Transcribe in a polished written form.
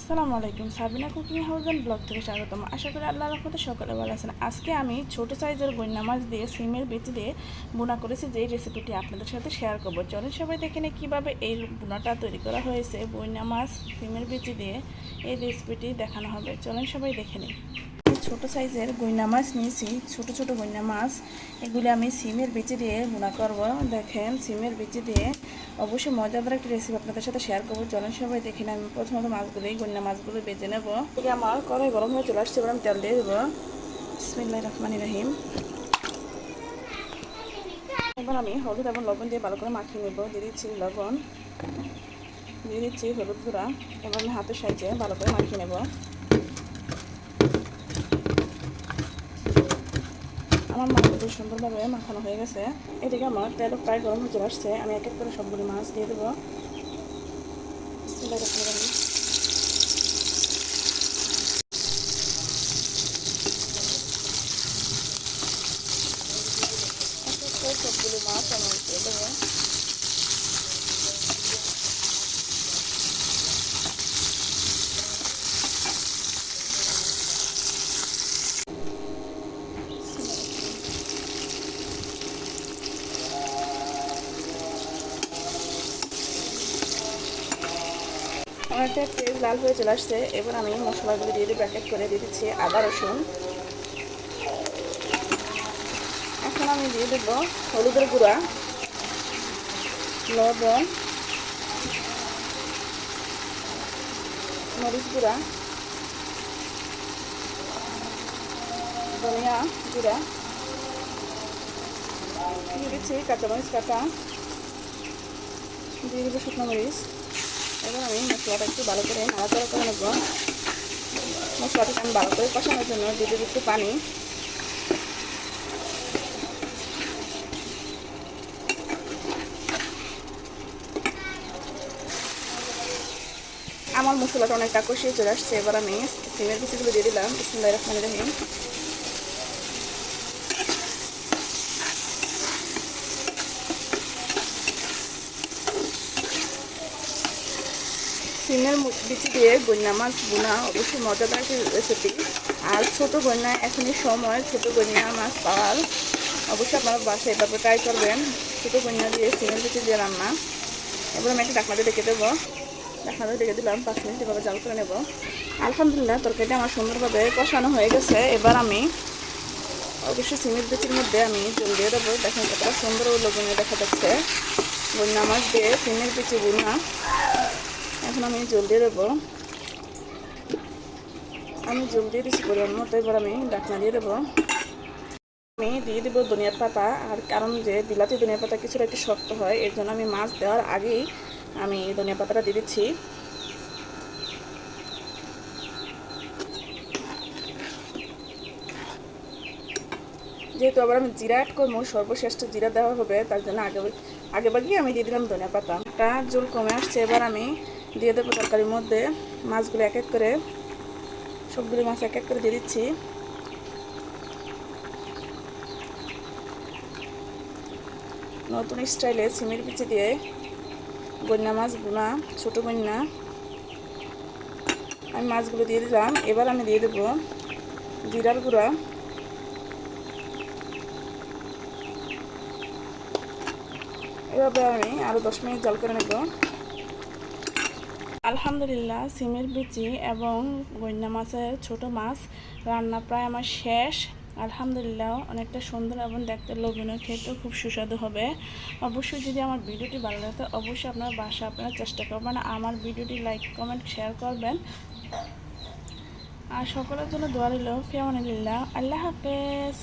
আসসালামু আলাইকুম, Sabina cooking house and blog থেকে স্বাগতম। আশা করি আল্লাহর রহমতে সকলে ভালো আছেন। আজকে আমি ছোট সাইজের বইনা মাছ দিয়ে সিমের বিচি দিয়ে বোনা করেছি, যেই রেসিপিটি আপনাদের সাথে শেয়ার করবো। চলেন সবাই দেখে নিই কীভাবে এই বোনাটা তৈরি করা হয়েছে। বইনা মাছ সিমের বিচি দিয়ে এই রেসিপিটি দেখানো হবে। চলেন সবাই দেখে নিই। ছোট সাইজের গইনা মাছ নিয়েছি, ছোট ছোট গইনা মাছ। এগুলি আমি সিমের বিচি দিয়ে বোনা করব। দেখেন, সিমের বিচি দিয়ে অবশ্যই মজাদার একটা রেসিপি আপনাদের সাথে শেয়ার করবো। চলেন সবাই দেখে নিই। আমি প্রথমত গইনা মাছগুলো বেজে নেব। আমার কড়াই গরম হয়ে চলে আসছে, এবার আমি তেল দিয়ে দেবো। বিসমিল্লাহির রহমানির রহিম। এবার আমি হলুদ এবং লবণ দিয়ে ভালো করে মাখিয়ে নেব। দিয়ে দিচ্ছি লবণ, দিয়ে দিচ্ছি হলুদ গুঁড়া। এবার আমি হাতের সাহায্যে ভালো করে মাখিয়ে নেব। আমার মাছগুলো সুন্দরভাবে মাখানো হয়ে গেছে। এদিকে আমার তেল প্রায় গরম হয়ে চলে আসছে। আমি এক এক করে সবগুলো মাছ দিয়ে দেবো। সবগুলো মাছ আমি দিয়ে দেবো। অনেকটা তেল লাল হয়ে চলে আসছে। এবার আমি মশলাগুলো দিয়ে দেবো। এক এক করে দিয়ে দিচ্ছি আদা রসুন। এখন আমি দিয়ে দেবো হলুদের গুঁড়া, লবণ, মরিচ গুঁড়া, ধনিয়া গুঁড়া, দিয়ে দিচ্ছি কাঁচামরিচ কাটা, দিয়ে দেবো শুকনো মরিচ। এবার আমি মশলাটা একটু ভালো করে নাড়াচাড়া করে নেব। মশলাটাকে আমি ভালো করে কষানোর জন্য দিয়ে দেবো একটু পানি। আমার মশলাটা অনেকটা কষিয়ে চলে আসছে। এবার আমি সিমের বিচিগুলো দিয়ে দিলাম। বিসমিল্লাহির রহমানির রহিম। সিমের বিচি দিয়ে গইনা মাছ বোনা অবশ্যই মজাদার একটি রেসিপি। আর ছোটো গইনা এখনই সময় ছোটো গইনা মাছ পাওয়ার। অবশ্যই আপনারা বাসায় এভাবে ট্রাই করবেন, ছোটো গইনা দিয়ে সিমের বিচি দিয়ে রান্না। এবার আমি একটা ঢাকনা দিয়ে রেখে দেবো। ঢাকনা দিয়ে রেখে দিলাম 5 মিনিট, এভাবে জাল করে নেব। আলহামদুলিল্লাহ, তরকারিটা আমার সুন্দরভাবে কষানো হয়ে গেছে। এবার আমি অবশ্যই সিমের বিচির মধ্যে আমি জল দিয়ে দেবো। দেখেন কতটা সুন্দর লবণীয় দেখা যাচ্ছে। গইনা মাছ দিয়ে সিমের বিচি বোনা। এখন আমি জল দিয়ে দেবো। আমি জল দিয়ে দিচ্ছি পরিমাণ মতো। এবার আমি ঢাকনা দিয়ে দেবো। আমি দিয়ে দেবো ধনিয়ার পাতা। আর কারণ যে বিলাতি ধনিয়া পাতা কিছুটা একটু শক্ত হয়, এর জন্য আমি মাছ দেওয়ার আগেই আমি ধনিয়া পাতাটা দিয়ে দিচ্ছি। যেহেতু আবার আমি জিরা অ্যাড করবো, সর্বশ্রেষ্ঠ জিরা দেওয়া হবে, তার জন্য আগেভাগেই আমি দিয়ে দিলাম ধনিয়া পাতা। একটা জল কমে আসছে। এবার আমি দিয়ে দেবো তরকারির মধ্যে মাছগুলো এক এক করে, সবগুলো মাছ এক এক করে দিয়ে দিচ্ছি। নতুন স্টাইলে সিমের বিচি দিয়ে গইনা মাছ বোনা, ছোটো গইনা। আমি মাছগুলো দিয়ে দিলাম। এবার আমি দিয়ে দেবো জিরার গুঁড়া, এভাবে আমি আরও 10 মিনিট জাল করে নেব। আলহামদুলিল্লাহ, সিমের বিচি এবং গইনা মাছের ছোট মাছ রান্না প্রায় আমার শেষ। আলহামদুলিল্লাহ, অনেকটা সুন্দর এবং দেখতে লোভনীয়, খেতেও খুব সুস্বাদু হবে। অবশ্যই যদি আমার ভিডিওটি ভালো লাগে অবশ্যই আপনার বাসায় আপনারা চেষ্টা করবেন। আমার ভিডিওটি লাইক কমেন্ট শেয়ার করবেন। আর সকলের জন্য দোয়া রইল। ফি আমানিল্লাহ। আল্লাহ হাফেজ।